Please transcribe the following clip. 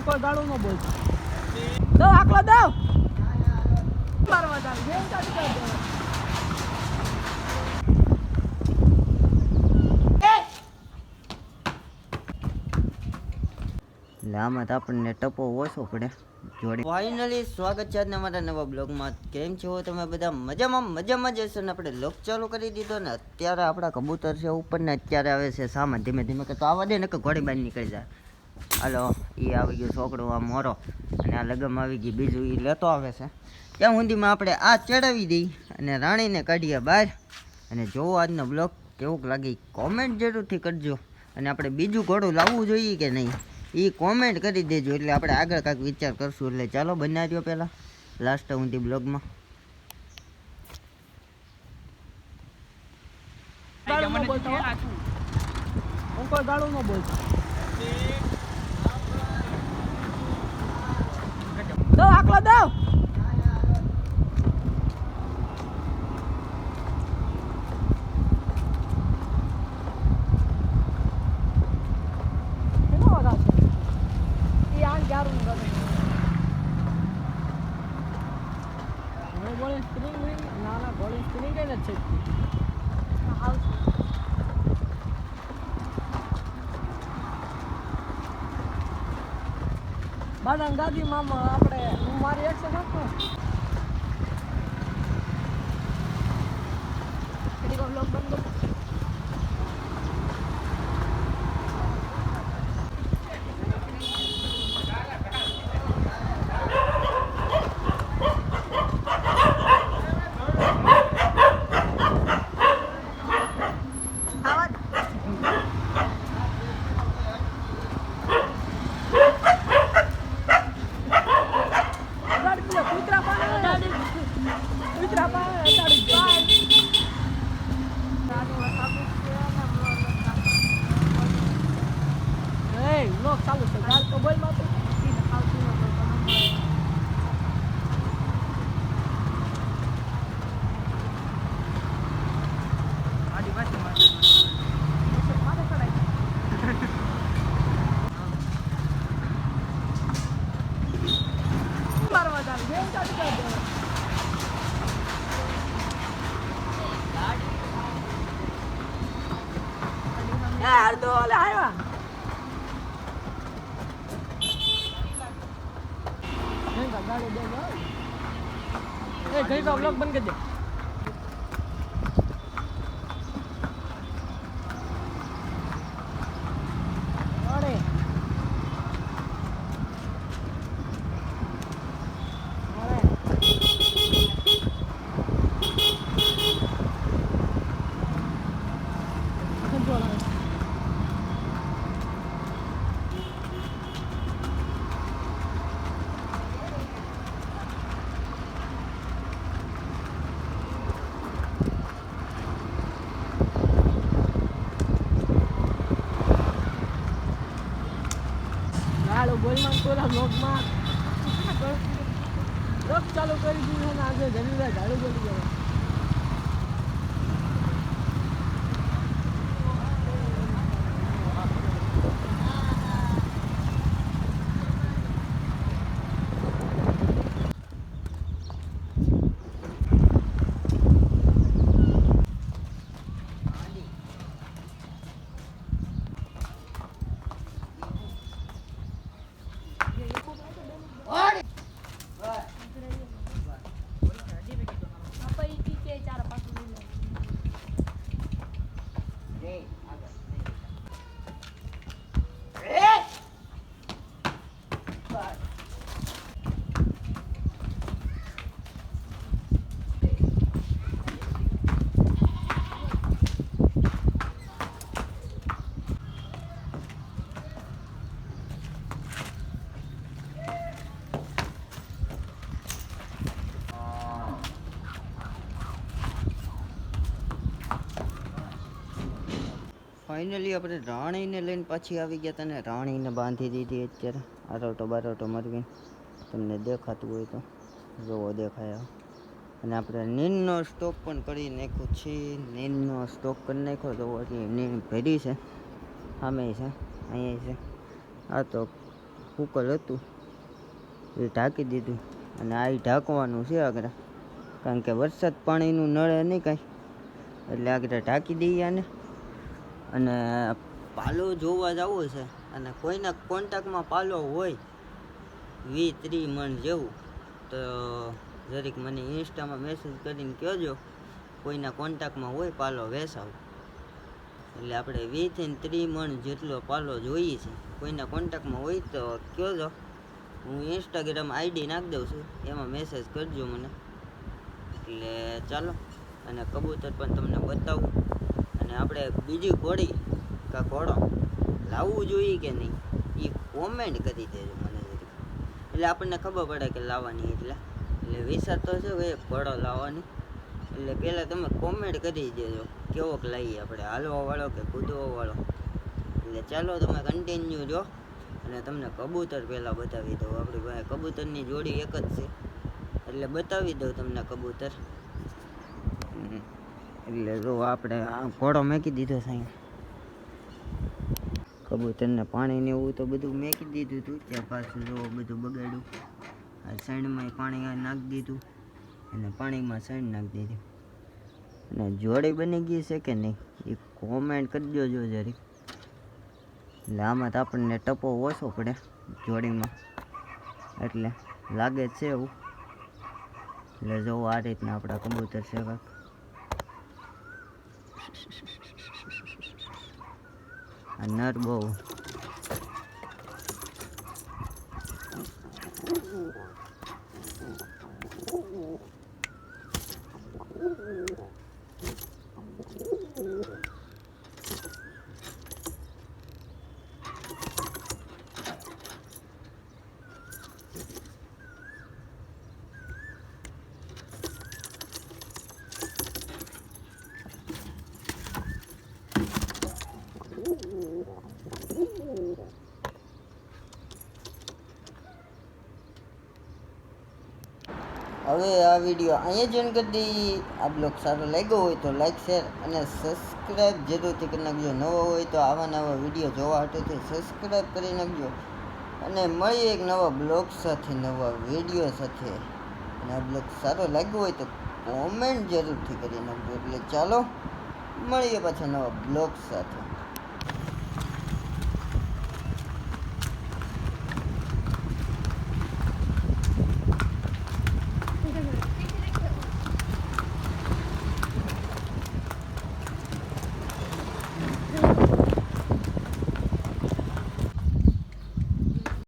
કોઈ ગાળું ન બોલતો દો આકલો દો મારવા જાવ જેમ કાઢી દો આમાં તો આપણને ટપો ઓછો પડે જોડે. ફાઇનલી સ્વાગત છે આજના મારા નવા બ્લોગમાં. કેમ છો તમે બધા? મજામાં જશો ને આપણે બ્લોગ ચાલુ કરી દીધો ને. અત્યારે આપણા કબૂતર છે ઉપર ને અત્યારે આવે છે સામાન ધીમે ધીમે કે તો આવવા દે ને કે ઘોડી બાંધી નીકળી જાય. હાલો એ આવી ગયો છોકરો આ મોરો અને આ લગમ આવી ગઈ બીજું એ લેતો આવે છે. ત્યાં સુધીમાં આપણે આ ચડાવી દઈ અને રાણીને કાઢીએ બહાર. અને જોવો આજનો બ્લોગ કેવું લાગી કોમેન્ટ જરૂરથી કરજો. અને આપણે બીજું ઘોડું લાવવું જોઈએ કે નહીં એ કોમેન્ટ કરી દેજો એટલે આપણે આગળ કાંઈક વિચાર કરશું. એટલે ચાલો બનાવ્યો પહેલાં લાસ્ટ સુધી બ્લોગમાં. કોઈ ગાળું ન બોલતો દો આકલો દો બાદા દાદી મામા આપણે હું મારી એક સાથે બ્લોગ બંધ ચાલુ છે ગાલ તો બોલ માં અડધો ઓલે આવ્યા ગાડી દે એ ગઈ તો બ્લોગ બંધ કરી દે બોલમાં પેલા બ્લોગમાં બ્લોગ ચાલુ કરી દીધું અને આજે જમીન ઝાડુ બોલી ગયા ફાઇનલી આપણે રાણીને લઈને પાછી આવી ગયા હતા ને રાણીને બાંધી દીધી. અત્યારે આરોટો બારોટો મરવી તમને દેખાતું હોય તો જોવો દેખાય. અને આપણે નીંદનો સ્ટોક પણ કરી નાખ્યો છે. નીંદનો સ્ટોક કરી નાખ્યો તો નીંદ ભરી છે સામે છે અહીંયા છે. આ તો કુકર હતું એ ઢાંકી દીધું અને આ ઢાંકવાનું છે આગળ, કારણ કે વરસાદ પાણીનું નળે નહીં કાંઈ, એટલે આગળ ઢાંકી દઈએ આને. અને પાલો જોવા જવો છે, અને કોઈના કોન્ટેક્ટમાં પાલો હોય 20-30 મણ જેવું તો જરીક મને ઇન્સ્ટામાં મેસેજ કરીને કહેજો, કોઈના કોન્ટેક્ટમાં હોય પાલો વેસાવ. એટલે આપણે 20 થી 30 મણ જેટલો પાલો જોઈએ છે. કોઈના કોન્ટેક્ટમાં હોય તો કહેજો, હું ઇન્સ્ટાગ્રામ આઈડી નાખી દઉં છું, એમાં મેસેજ કરજો મને. એટલે ચાલો, અને કબૂતર પણ તમને બતાવું, અને આપણે બીજી ઘોડી કા ઘોડો લાવવું જોઈએ કે નહીં એ કોમેન્ટ કરી દેજો મને જરીક, એટલે આપણને ખબર પડે કે લાવવાની. એટલે વિચાર તો છે ભાઈ ઘોડો લાવવાની, એટલે પહેલાં તમે કોમેન્ટ કરી દેજો કેવોક લાવીએ આપણે, હાલવાવાળો કે કૂદવાવાળો. એટલે ચાલો તમે કન્ટિન્યુ જો, અને તમને કબૂતર પહેલાં બતાવી દઉં. આપણી પાસે કબૂતરની જોડી એક જ છે, એટલે બતાવી દઉં તમને કબૂતર. એટલે જો આપણે આ ઘોડો મેકી દીધો સાહેબ, કબૂતરને પાણી ને એવું તો બધું મેકી દીધું હતું. ત્યાં પાછું જો બધું બગાડ્યું. આ સાઈડમાં પાણી નાખી દીધું, અને પાણીમાં સાઈડ નાખી દીધું. અને જોડી બની ગઈ છે કે નહીં એ કોમેન્ટ કરી દેજો જરીક. એટલે આમાં તો આપણને ટપો ઓછો પડે જોડીમાં, એટલે લાગે છે એવું. એટલે જો આ રીતના આપણા કબૂતર છે કાંક. આ નર બહુ હવે આ વિડીયો અહીંયા જોઈન કરી દઈએ. આ બ્લોગ સારો લાગ્યો હોય તો લાઈક, શેર અને સબસ્ક્રાઈબ જરૂરથી કરી નાખજો. નવો હોય તો આવા નવા વિડીયો જોવા હાટુથી સબસ્ક્રાઈબ કરી નાખજો. અને મળીએ એક નવા બ્લોગ સાથે, નવા વિડીયો સાથે. અને આ બ્લોગ સારો લાગ્યો હોય તો કોમેન્ટ જરૂરથી કરી નાખજો. એટલે ચાલો મળીએ પાછા નવા બ્લોગ સાથે.